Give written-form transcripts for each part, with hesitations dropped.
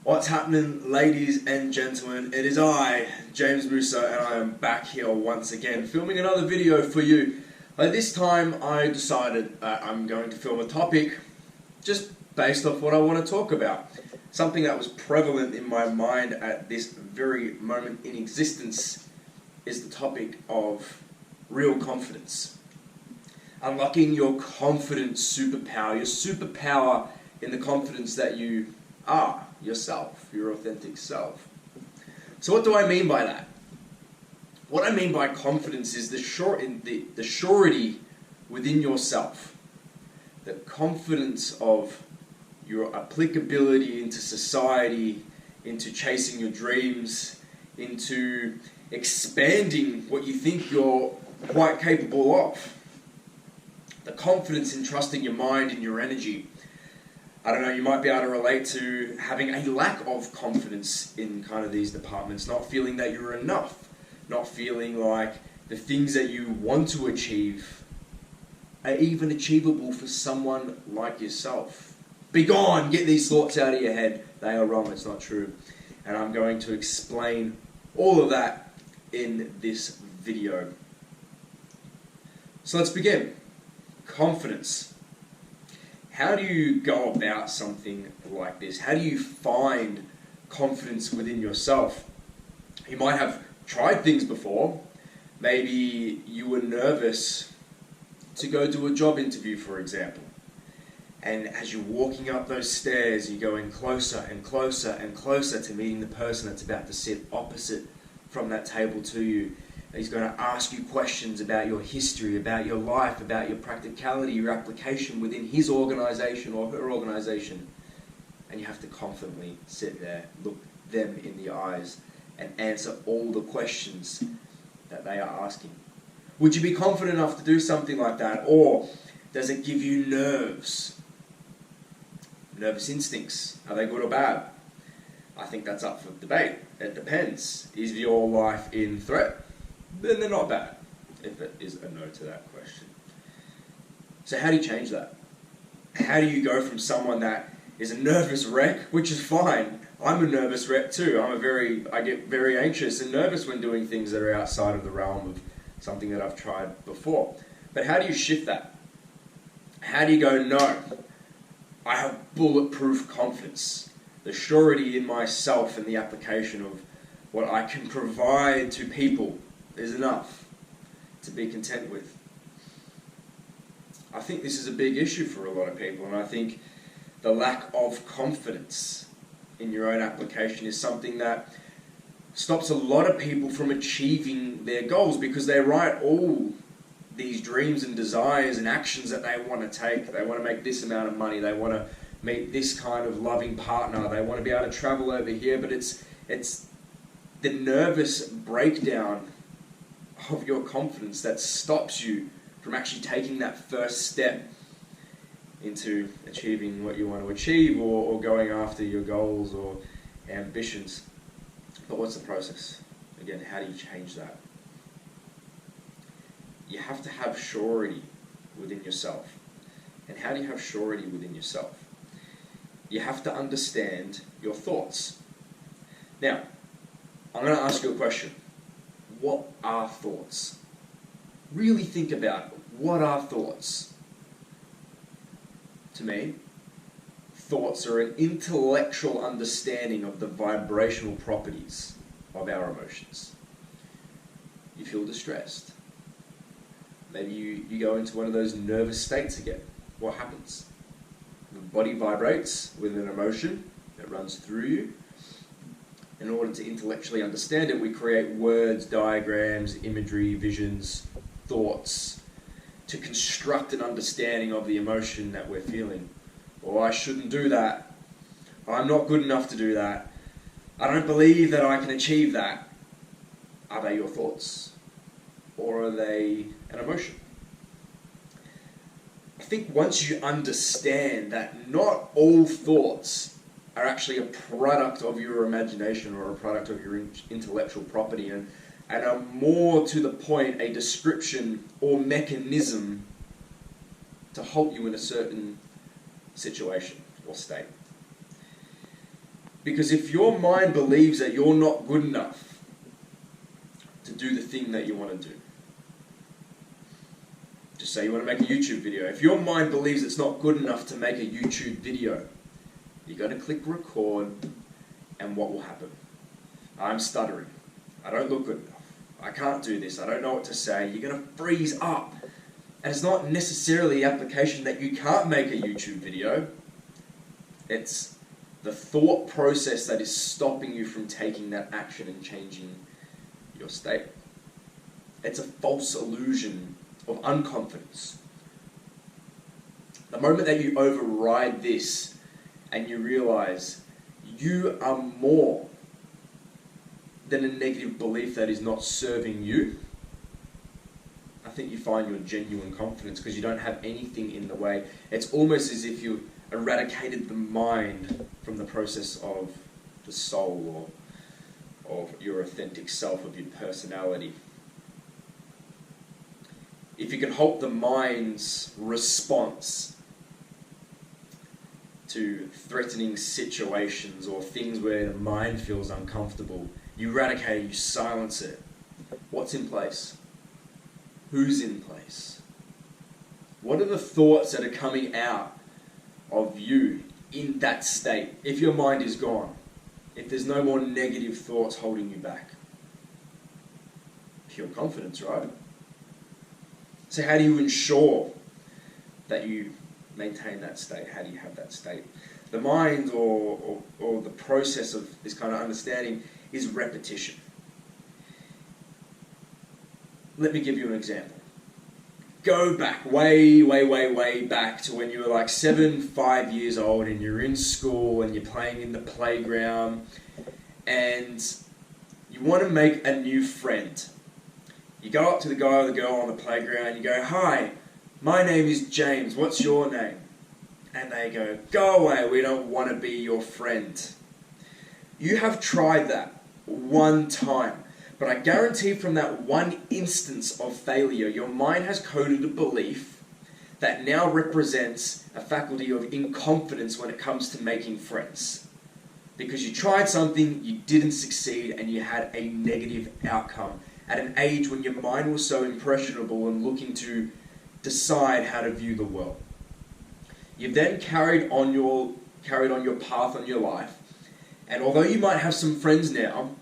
What's happening, ladies and gentlemen? It is I, James Musa, and I am back here once again filming another video for you. This time I decided I'm going to film a topic just based off what I want to talk about. Something that was prevalent in my mind at this very moment in existence is the topic of real confidence. Unlocking your confidence superpower, your superpower in the confidence that you are yourself, your authentic self. So what do I mean by that? What I mean by confidence is the surety within yourself, the confidence of your applicability into society, into chasing your dreams, into expanding what you think you're quite capable of. The confidence in trusting your mind and your energy. I don't know, you might be able to relate to having a lack of confidence in kind of these departments, not feeling that you're enough, not feeling like the things that you want to achieve are even achievable for someone like yourself. Be gone! Get these thoughts out of your head. They are wrong, it's not true. And I'm going to explain all of that in this video. So let's begin. Confidence. How do you go about something like this? How do you find confidence within yourself? You might have tried things before. Maybe you were nervous to go do a job interview, for example. And as you're walking up those stairs, you're going closer and closer and closer to meeting the person that's about to sit opposite from that table to you. He's going to ask you questions about your history, about your life, about your practicality, your application within his organisation or her organisation. And you have to confidently sit there, look them in the eyes, and answer all the questions that they are asking. Would you be confident enough to do something like that? Or does it give you nerves? Nervous instincts, are they good or bad? I think that's up for debate. It depends. Is your life in threat? Then they're not bad, if it is a no to that question. So how do you change that? How do you go from someone that is a nervous wreck, which is fine. I'm a nervous wreck too. I get very anxious and nervous when doing things that are outside of the realm of something that I've tried before. But how do you shift that? How do you go, no, I have bulletproof confidence, the surety in myself and the application of what I can provide to people is enough to be content with. I think this is a big issue for a lot of people, and I think the lack of confidence in your own application is something that stops a lot of people from achieving their goals, because they write all these dreams and desires and actions that they want to take. They want to make this amount of money, they want to meet this kind of loving partner, they want to be able to travel over here, but it's the nervous breakdown of your confidence that stops you from actually taking that first step into achieving what you want to achieve, or going after your goals or ambitions. But what's the process? Again, how do you change that? You have to have surety within yourself. And how do you have surety within yourself? You have to understand your thoughts. Now, I'm going to ask you a question. What are thoughts? Really think about it. What are thoughts? To me, thoughts are an intellectual understanding of the vibrational properties of our emotions. You feel distressed. Maybe you go into one of those nervous states again. What happens? The body vibrates with an emotion that runs through you. In order to intellectually understand it, we create words, diagrams, imagery, visions, thoughts, to construct an understanding of the emotion that we're feeling. Or I shouldn't do that. I'm not good enough to do that. I don't believe that I can achieve that. Are they your thoughts? Or are they an emotion? I think once you understand that not all thoughts are actually a product of your imagination or a product of your intellectual property, and are more to the point a description or mechanism to halt you in a certain situation or state. Because if your mind believes that you're not good enough to do the thing that you want to do, just say you want to make a YouTube video. If your mind believes it's not good enough to make a YouTube video, you got to click record, and what will happen? I'm stuttering. I don't look good enough. I can't do this. I don't know what to say. You're going to freeze up. And it's not necessarily the application that you can't make a YouTube video. It's the thought process that is stopping you from taking that action and changing your state. It's a false illusion of unconfidence. The moment that you override this and you realize you are more than a negative belief that is not serving you, I think you find your genuine confidence, because you don't have anything in the way. It's almost as if you eradicated the mind from the process of the soul, or of your authentic self, of your personality. If you can halt the mind's response to threatening situations or things where the mind feels uncomfortable, you eradicate it, you silence it. What's in place? Who's in place? What are the thoughts that are coming out of you in that state? If your mind is gone, if there's no more negative thoughts holding you back. Pure confidence, right? So how do you ensure that you maintain that state? How do you have that state? The mind or the process of this kind of understanding is repetition. Let me give you an example. Go back, way back to when you were like 5 years old, and you're in school and you're playing in the playground and you want to make a new friend. You go up to the guy or the girl on the playground, you go, "Hi, my name is James, what's your name?" And they go, "Go away, we don't want to be your friend." You have tried that one time, but I guarantee from that one instance of failure, your mind has coded a belief that now represents a faculty of inconfidence when it comes to making friends. Because you tried something, you didn't succeed, and you had a negative outcome at an age when your mind was so impressionable and looking to decide how to view the world. You've then carried on your path on your life, and although you might have some friends now,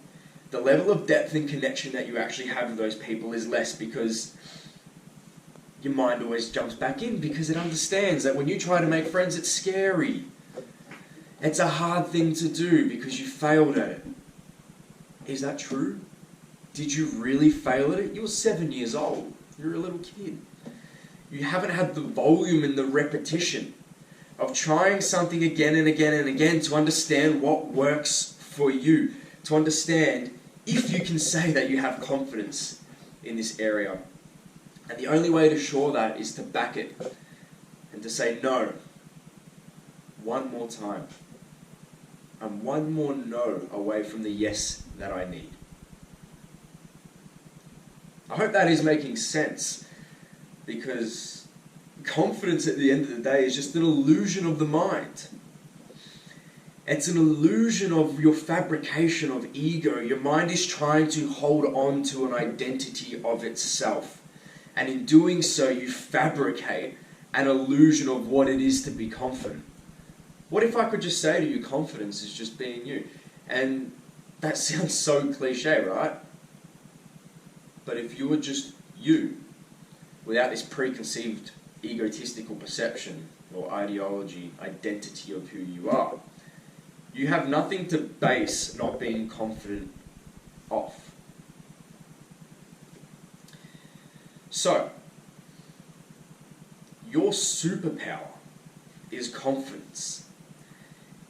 the level of depth and connection that you actually have with those people is less, because your mind always jumps back in, because it understands that when you try to make friends, it's scary. It's a hard thing to do because you failed at it. Is that true? Did you really fail at it? You were 7 years old. You're a little kid. You haven't had the volume and the repetition of trying something again and again and again to understand what works for you, to understand if you can say that you have confidence in this area. And the only way to show that is to back it and to say no. One more time. I'm one more no away from the yes that I need. I hope that is making sense, because confidence at the end of the day is just an illusion of the mind. It's an illusion of your fabrication of ego. Your mind is trying to hold on to an identity of itself. And in doing so, you fabricate an illusion of what it is to be confident. What if I could just say to you, confidence is just being you? And that sounds so cliche, right? But if you were just you, without this preconceived egotistical perception or ideology, identity of who you are, you have nothing to base not being confident off. So, your superpower is confidence.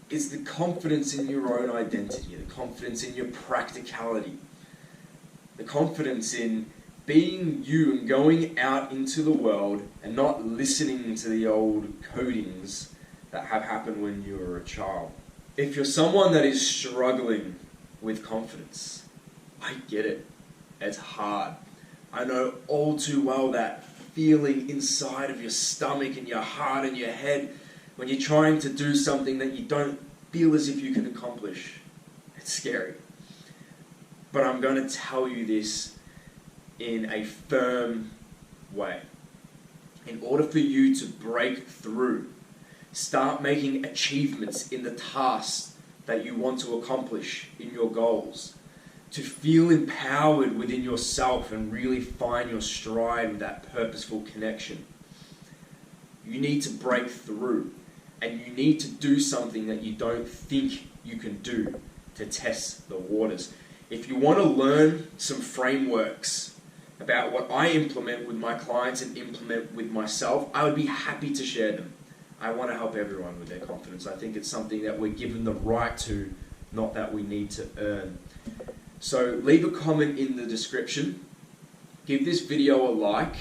It's the confidence in your own identity, the confidence in your practicality, the confidence in being you and going out into the world and not listening to the old codings that have happened when you were a child. If you're someone that is struggling with confidence, I get it. It's hard. I know all too well that feeling inside of your stomach and your heart and your head when you're trying to do something that you don't feel as if you can accomplish. It's scary. But I'm going to tell you this in a firm way. In order for you to break through, start making achievements in the tasks that you want to accomplish in your goals, to feel empowered within yourself and really find your stride with that purposeful connection, you need to break through, and you need to do something that you don't think you can do to test the waters. If you want to learn some frameworks about what I implement with my clients and implement with myself, I would be happy to share them. I want to help everyone with their confidence. I think it's something that we're given the right to, not that we need to earn. So leave a comment in the description, give this video a like,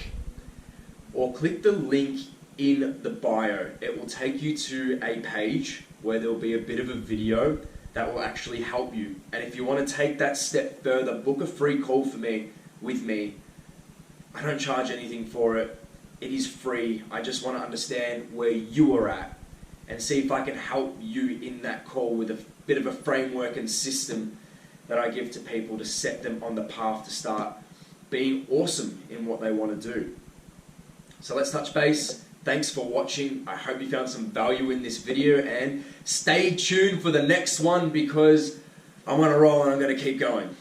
or click the link in the bio. It will take you to a page where there will be a bit of a video that will actually help you. And if you want to take that step further, book a free call with me. I don't charge anything for it. It is free. I just want to understand where you are at and see if I can help you in that call with a bit of a framework and system that I give to people to set them on the path to start being awesome in what they want to do. So let's touch base. Thanks for watching. I hope you found some value in this video, and stay tuned for the next one because I'm on a roll and I'm going to keep going.